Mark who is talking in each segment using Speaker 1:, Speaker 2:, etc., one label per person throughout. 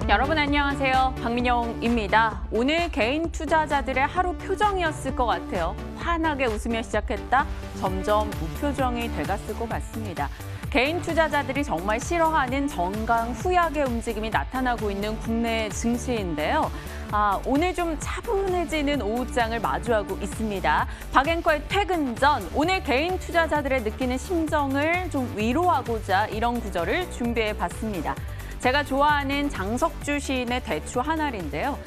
Speaker 1: 여러분 안녕하세요. 박민영입니다. 오늘 개인 투자자들의 하루 표정이었을 것 같아요. 환하게 웃으며 시작했다. 점점 무표정이 돼갔을 것 같습니다. 개인 투자자들이 정말 싫어하는 정강후약의 움직임이 나타나고 있는 국내 증시인데요. 오늘 좀 차분해지는 오후장을 마주하고 있습니다. 박앵커의 퇴근 전 오늘 개인 투자자들의 느끼는 심정을 좀 위로하고자 이런 구절을 준비해봤습니다. 제가 좋아하는 장석주 시인의 대추 한 알인데요.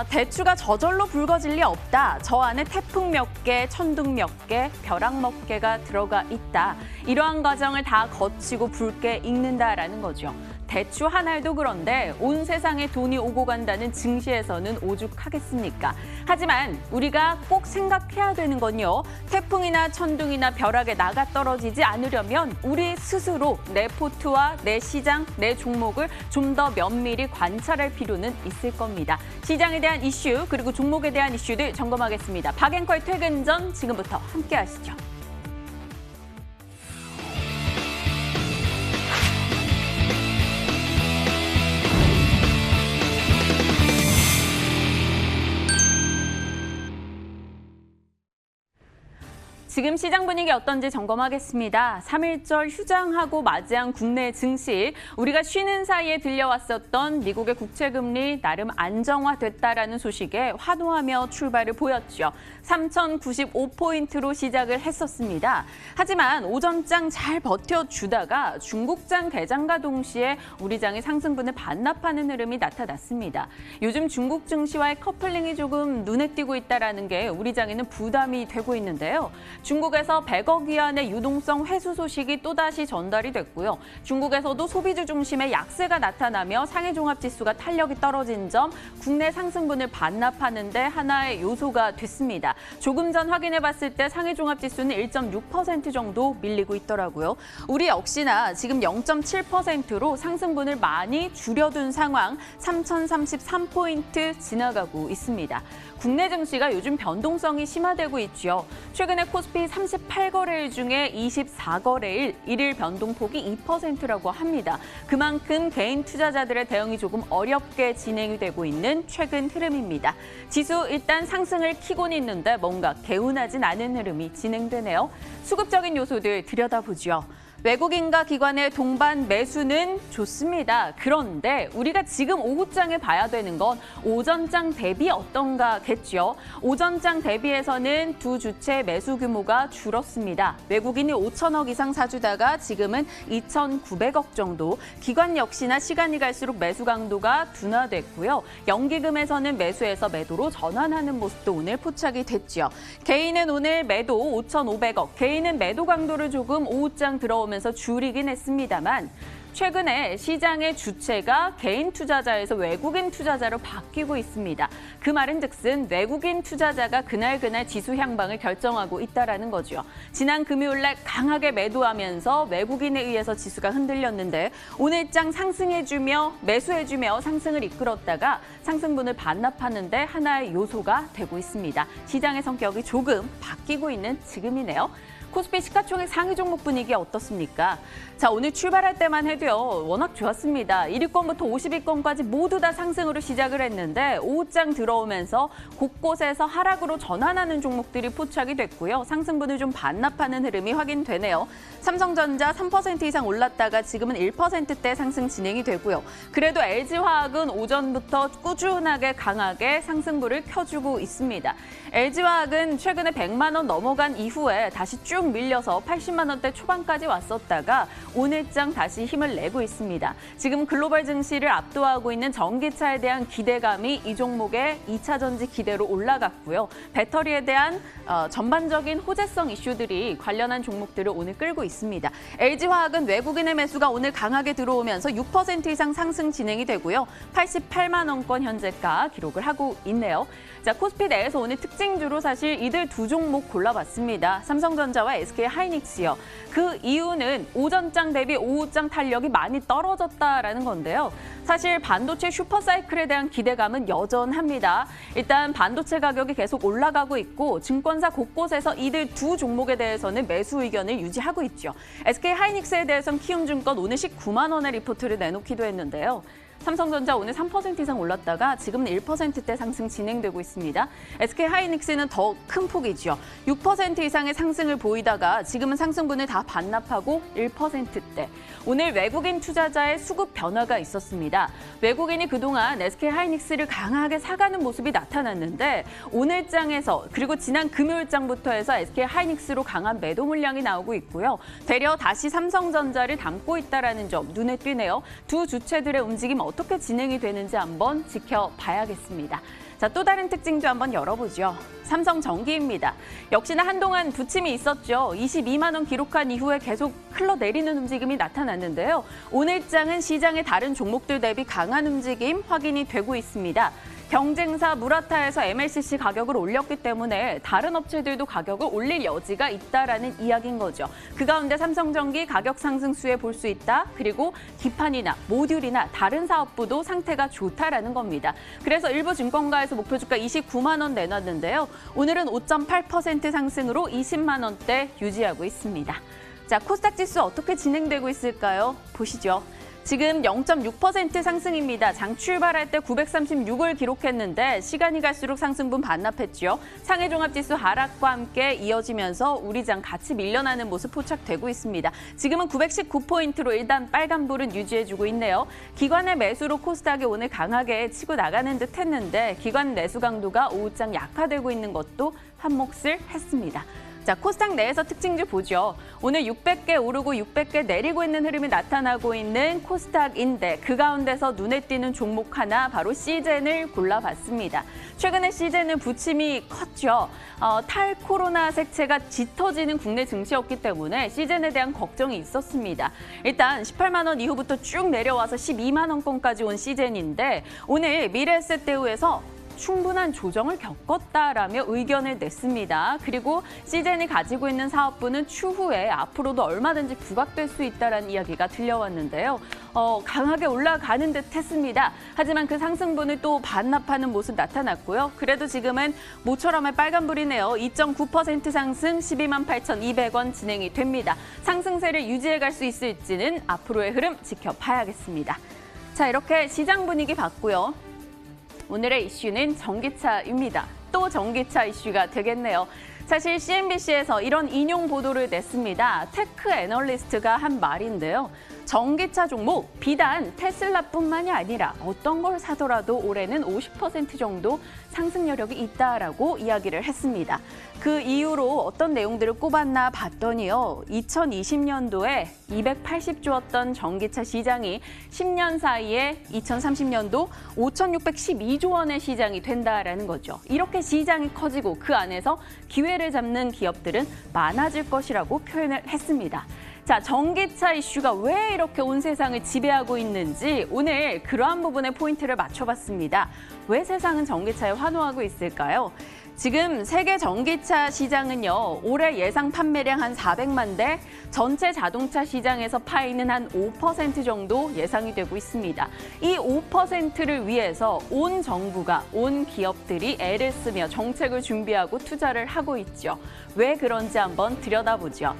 Speaker 1: 대추가 저절로 붉어질 리 없다. 저 안에 태풍 몇 개, 천둥 몇 개, 벼락 몇 개가 들어가 있다. 이러한 과정을 다 거치고 붉게 익는다라는 거죠. 대추 한 알도 그런데 온 세상에 돈이 오고 간다는 증시에서는 오죽하겠습니까? 하지만 우리가 꼭 생각해야 되는 건요. 태풍이나 천둥이나 벼락에 나가 떨어지지 않으려면 우리 스스로 내 포트와 내 시장, 내 종목을 좀 더 면밀히 관찰할 필요는 있을 겁니다. 시장에 대한 이슈 그리고 종목에 대한 이슈들 점검하겠습니다. 박앵커의 퇴근 전 지금부터 함께 하시죠. 지금 시장 분위기 어떤지 점검하겠습니다. 3.1절 휴장하고 맞이한 국내 증시, 우리가 쉬는 사이에 들려왔었던 미국의 국채금리 나름 안정화됐다라는 소식에 환호하며 출발을 보였죠. 3,095포인트로 시작을 했었습니다. 하지만 오전장 잘 버텨주다가 중국장 개장과 동시에 우리 장의 상승분을 반납하는 흐름이 나타났습니다. 요즘 중국 증시와의 커플링이 조금 눈에 띄고 있다는 게 우리 장에는 부담이 되고 있는데요. 중국에서 100억 위안의 유동성 회수 소식이 또다시 전달이 됐고요. 중국에서도 소비주 중심의 약세가 나타나며 상해종합지수가 탄력이 떨어진 점 국내 상승분을 반납하는 데 하나의 요소가 됐습니다. 조금 전 확인해봤을 때 상해종합지수는 1.6% 정도 밀리고 있더라고요. 우리 역시나 지금 0.7%로 상승분을 많이 줄여둔 상황 3,033포인트 지나가고 있습니다. 국내 증시가 요즘 변동성이 심화되고 있죠. 최근에 코스피 38거래일 중에 24거래일, 일일 변동폭이 2%라고 합니다. 그만큼 개인 투자자들의 대응이 조금 어렵게 진행이 되고 있는 최근 흐름입니다. 지수 일단 상승을 키고는 있는데 뭔가 개운하진 않은 흐름이 진행되네요. 수급적인 요소들 들여다보죠. 외국인과 기관의 동반 매수는 좋습니다. 그런데 우리가 지금 오후장에 봐야 되는 건 오전장 대비 어떤가겠죠. 오전장 대비해서는 두 주체 매수 규모가 줄었습니다. 외국인이 5천억 이상 사주다가 지금은 2,900억 정도. 기관 역시나 시간이 갈수록 매수 강도가 둔화됐고요. 연기금에서는 매수에서 매도로 전환하는 모습도 오늘 포착이 됐죠. 개인은 오늘 매도 5,500억, 개인은 매도 강도를 조금 오후장 들어오면서 줄이긴 했습니다만 최근에 시장의 주체가 개인 투자자에서 외국인 투자자로 바뀌고 있습니다. 그 말은즉슨 외국인 투자자가 그날 지수 향방을 결정하고 있다는 거죠. 지난 금요일 날 강하게 매도하면서 외국인에 의해서 지수가 흔들렸는데 오늘장 상승해주며 매수해주며 상승을 이끌었다가 상승분을 반납하는 데 하나의 요소가 되고 있습니다. 시장의 성격이 조금 바뀌고 있는 지금이네요. 코스피 시가총액 상위 종목 분위기 어떻습니까? 자, 오늘 출발할 때만 해도요. 워낙 좋았습니다. 1위권부터 50위권까지 모두 다 상승으로 시작을 했는데 오후장 들어오면서 곳곳에서 하락으로 전환하는 종목들이 포착이 됐고요. 상승분을 좀 반납하는 흐름이 확인되네요. 삼성전자 3% 이상 올랐다가 지금은 1%대 상승 진행이 되고요. 그래도 LG화학은 오전부터 꾸준하게 강하게 상승불을 켜주고 있습니다. LG화학은 최근에 100만 원 넘어간 이후에 다시 쭉 밀려서 80만 원대 초반까지 왔었다가 오늘장 다시 힘을 내고 있습니다. 지금 글로벌 증시를 압도하고 있는 전기차에 대한 기대감이 이 종목의 2차 전지 기대로 올라갔고요. 배터리에 대한 전반적인 호재성 이슈들이 관련한 종목들을 오늘 끌고 있습니다. LG화학은 외국인의 매수가 오늘 강하게 들어오면서 6% 이상 상승 진행이 되고요. 88만 원권 현재가 기록을 하고 있네요. 자, 코스피 내에서 오늘 특징주로 사실 이들 두 종목 골라봤습니다. 삼성전자와 SK하이닉스요. 그 이유는 오전장 대비 오후장 탄력이 많이 떨어졌다라는 건데요. 사실 반도체 슈퍼사이클에 대한 기대감은 여전합니다. 일단 반도체 가격이 계속 올라가고 있고 증권사 곳곳에서 이들 두 종목에 대해서는 매수 의견을 유지하고 있죠. SK하이닉스에 대해서는 키움증권 오늘 19만 원의 리포트를 내놓기도 했는데요. 삼성전자 오늘 3% 이상 올랐다가 지금은 1%대 상승 진행되고 있습니다. SK하이닉스는 더 큰 폭이죠. 6% 이상의 상승을 보이다가 지금은 상승분을 다 반납하고 1%대. 오늘 외국인 투자자의 수급 변화가 있었습니다. 외국인이 그동안 SK하이닉스를 강하게 사가는 모습이 나타났는데 오늘 장에서 그리고 지난 금요일 장부터 해서 SK하이닉스로 강한 매도 물량이 나오고 있고요. 되려 다시 삼성전자를 담고 있다는 점 눈에 띄네요. 두 주체들의 움직임 어떻게 진행이 되는지 한번 지켜봐야겠습니다. 자, 또 다른 특징도 한번 열어보죠. 삼성전기입니다. 역시나 한동안 부침이 있었죠. 22만 원 기록한 이후에 계속 흘러내리는 움직임이 나타났는데요. 오늘 장은 시장의 다른 종목들 대비 강한 움직임 확인이 되고 있습니다. 경쟁사 무라타에서 MLCC 가격을 올렸기 때문에 다른 업체들도 가격을 올릴 여지가 있다라는 이야기인 거죠. 그 가운데 삼성전기 가격 상승수에 볼 수 있다. 그리고 기판이나 모듈이나 다른 사업부도 상태가 좋다라는 겁니다. 그래서 일부 증권가에서 목표 주가 29만 원 내놨는데요. 오늘은 5.8% 상승으로 20만 원대 유지하고 있습니다. 자, 코스닥 지수 어떻게 진행되고 있을까요? 보시죠. 지금 0.6% 상승입니다. 장 출발할 때 936을 기록했는데 시간이 갈수록 상승분 반납했죠. 상해종합지수 하락과 함께 이어지면서 우리 장 같이 밀려나는 모습 포착되고 있습니다. 지금은 919포인트로 일단 빨간불은 유지해주고 있네요. 기관의 매수로 코스닥이 오늘 강하게 치고 나가는 듯 했는데 기관 매수 강도가 오후장 약화되고 있는 것도 한몫을 했습니다. 자, 코스닥 내에서 특징들 보죠. 오늘 600개 오르고 600개 내리고 있는 흐름이 나타나고 있는 코스닥인데 그 가운데서 눈에 띄는 종목 하나 바로 시젠을 골라봤습니다. 최근에 시젠은 부침이 컸죠. 탈코로나 색채가 짙어지는 국내 증시였기 때문에 시젠에 대한 걱정이 있었습니다. 일단 18만 원 이후부터 쭉 내려와서 12만 원권까지 온 시젠인데 오늘 미래에셋대우에서 충분한 조정을 겪었다라며 의견을 냈습니다. 그리고 시젠이 가지고 있는 사업부는 추후에 앞으로도 얼마든지 부각될 수 있다는 이야기가 들려왔는데요. 강하게 올라가는 듯 했습니다. 하지만 그 상승분을 또 반납하는 모습 나타났고요. 그래도 지금은 모처럼의 빨간불이네요. 2.9% 상승 12만 8,200원 진행이 됩니다. 상승세를 유지해갈 수 있을지는 앞으로의 흐름 지켜봐야겠습니다. 자, 이렇게 시장 분위기 봤고요. 오늘의 이슈는 전기차입니다. 또 전기차 이슈가 되겠네요. 사실 CNBC에서 이런 인용 보도를 냈습니다. 테크 애널리스트가 한 말인데요. 전기차 종목 비단 테슬라뿐만이 아니라 어떤 걸 사더라도 올해는 50% 정도 상승 여력이 있다라고 이야기를 했습니다. 그 이유로 어떤 내용들을 꼽았나 봤더니요. 2020년도에 280조였던 전기차 시장이 10년 사이에 2030년도 5,612조 원의 시장이 된다라는 거죠. 이렇게 시장이 커지고 그 안에서 기회를 잡는 기업들은 많아질 것이라고 표현을 했습니다. 자, 전기차 이슈가 왜 이렇게 온 세상을 지배하고 있는지 오늘 그러한 부분에 포인트를 맞춰봤습니다. 왜 세상은 전기차에 환호하고 있을까요? 지금 세계 전기차 시장은요, 올해 예상 판매량 한 400만 대, 전체 자동차 시장에서 파이는 한 5% 정도 예상이 되고 있습니다. 이 5%를 위해서 온 정부가, 온 기업들이 애를 쓰며 정책을 준비하고 투자를 하고 있죠. 왜 그런지 한번 들여다보죠.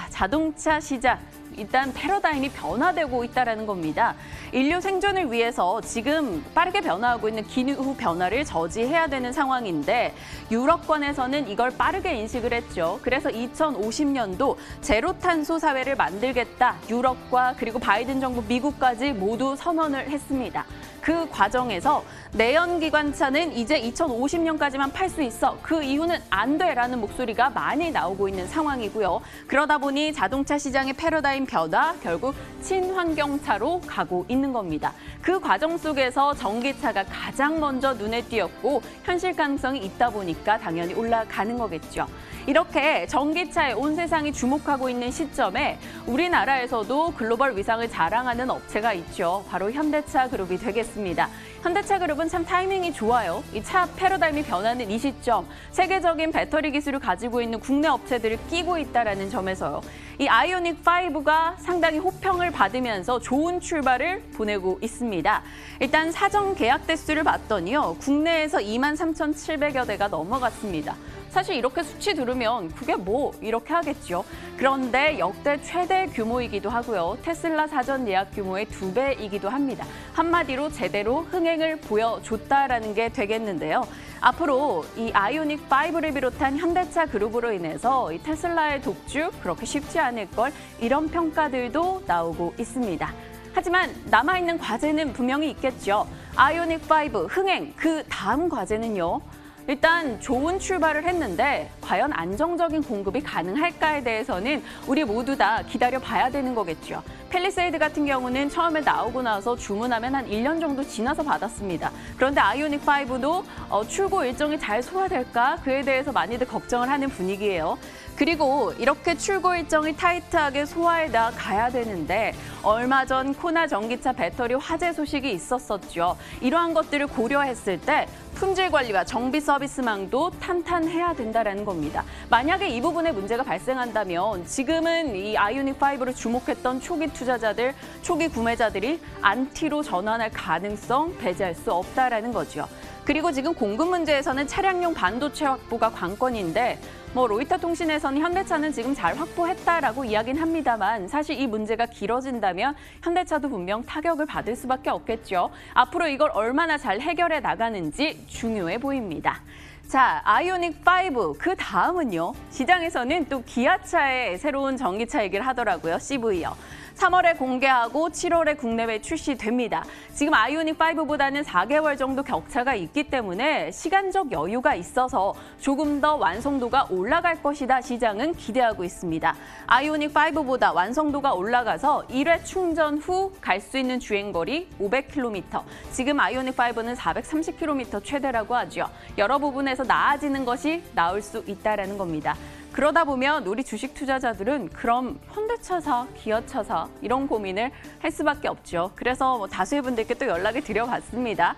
Speaker 1: 자동차 시장. 일단 패러다임이 변화되고 있다는 겁니다. 인류 생존을 위해서 지금 빠르게 변화하고 있는 기후 변화를 저지해야 되는 상황인데 유럽권에서는 이걸 빠르게 인식을 했죠. 그래서 2050년도 제로 탄소 사회를 만들겠다. 유럽과 그리고 바이든 정부 미국까지 모두 선언을 했습니다. 그 과정에서 내연기관차는 이제 2050년까지만 팔 수 있어. 그 이후는 안 돼라는 목소리가 많이 나오고 있는 상황이고요. 그러다 보니 자동차 시장의 패러다임 변화, 결국 친환경차로 가고 있는 겁니다. 그 과정 속에서 전기차가 가장 먼저 눈에 띄었고 현실 가능성이 있다 보니까 당연히 올라가는 거겠죠. 이렇게 전기차에 온 세상이 주목하고 있는 시점에 우리나라에서도 글로벌 위상을 자랑하는 업체가 있죠. 바로 현대차 그룹이 되겠습니다. 현대차 그룹은 참 타이밍이 좋아요. 이 차 패러다임이 변하는 이 시점, 세계적인 배터리 기술을 가지고 있는 국내 업체들을 끼고 있다는 점에서요. 이 아이오닉 5가 상당히 호평을 받으면서 좋은 출발을 보내고 있습니다. 일단 사전 계약 대수를 봤더니요. 국내에서 23,700여 대가 넘어갔습니다. 사실 이렇게 수치 들으면 그게 뭐 이렇게 하겠죠. 그런데 역대 최대 규모이기도 하고요. 테슬라 사전 예약 규모의 2배이기도 합니다. 한마디로 제대로 흥행을 보여줬다라는 게 되겠는데요. 앞으로 이 아이오닉 5를 비롯한 현대차 그룹으로 인해서 이 테슬라의 독주 그렇게 쉽지 않을 걸 이런 평가들도 나오고 있습니다. 하지만 남아있는 과제는 분명히 있겠죠. 아이오닉 5 흥행 그 다음 과제는요. 일단 좋은 출발을 했는데 과연 안정적인 공급이 가능할까에 대해서는 우리 모두 다 기다려봐야 되는 거겠죠. 팰리세이드 같은 경우는 처음에 나오고 나서 주문하면 한 1년 정도 지나서 받았습니다. 그런데 아이오닉 5도 출고 일정이 잘 소화될까? 그에 대해서 많이들 걱정을 하는 분위기예요. 그리고 이렇게 출고 일정이 타이트하게 소화해 나가야 되는데 얼마 전 코나 전기차 배터리 화재 소식이 있었었죠. 이러한 것들을 고려했을 때 품질 관리와 정비 서비스망도 탄탄해야 된다는 겁니다. 만약에 이 부분에 문제가 발생한다면 지금은 이 아이오닉 5를 주목했던 초기 투자자들, 초기 구매자들이 안티로 전환할 가능성 배제할 수 없다라는 거죠. 그리고 지금 공급 문제에서는 차량용 반도체 확보가 관건인데 로이터 통신에서는 현대차는 지금 잘 확보했다라고 이야기는 합니다만 사실 이 문제가 길어진다면 현대차도 분명 타격을 받을 수밖에 없겠죠. 앞으로 이걸 얼마나 잘 해결해 나가는지 중요해 보입니다. 자, 아이오닉 5, 그 다음은요. 시장에서는 또 기아차의 새로운 전기차 얘기를 하더라고요. CV요. 3월에 공개하고 7월에 국내외 출시됩니다. 지금 아이오닉 5보다는 4개월 정도 격차가 있기 때문에 시간적 여유가 있어서 조금 더 완성도가 올라갈 것이다 시장은 기대하고 있습니다. 아이오닉 5보다 완성도가 올라가서 1회 충전 후 갈 수 있는 주행거리 500km. 지금 아이오닉 5는 430km 최대라고 하죠. 여러 부분에서 나아지는 것이 나올 수 있다는 겁니다. 그러다 보면 우리 주식 투자자들은 그럼 현대차 사, 기아차 사 이런 고민을 할 수밖에 없죠. 그래서 다수의 분들께 또 연락을 드려봤습니다.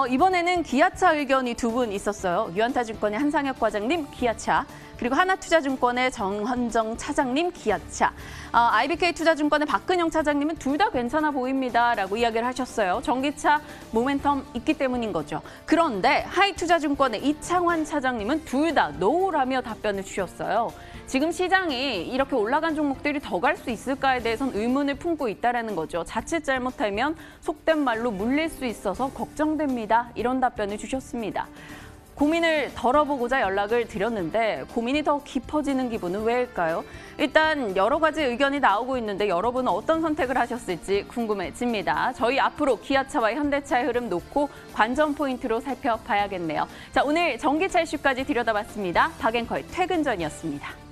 Speaker 1: 이번에는 기아차 의견이 두 분 있었어요. 유한타증권의 한상혁 과장님 기아차, 그리고 하나투자증권의 정헌정 차장님 기아차, IBK투자증권의 박근영 차장님은 둘 다 괜찮아 보입니다라고 이야기를 하셨어요. 전기차 모멘텀 있기 때문인 거죠. 그런데 하이투자증권의 이창환 차장님은 둘 다 노라며 답변을 주셨어요. 지금 시장이 이렇게 올라간 종목들이 더 갈 수 있을까에 대해서는 의문을 품고 있다는 거죠. 자칫 잘못하면 속된 말로 물릴 수 있어서 걱정됩니다. 이런 답변을 주셨습니다. 고민을 덜어보고자 연락을 드렸는데 고민이 더 깊어지는 기분은 왜일까요? 일단 여러 가지 의견이 나오고 있는데 여러분은 어떤 선택을 하셨을지 궁금해집니다. 저희 앞으로 기아차와 현대차의 흐름 놓고 관전 포인트로 살펴봐야겠네요. 자, 오늘 전기차 이슈까지 들여다봤습니다. 박앤커의 퇴근 전이었습니다.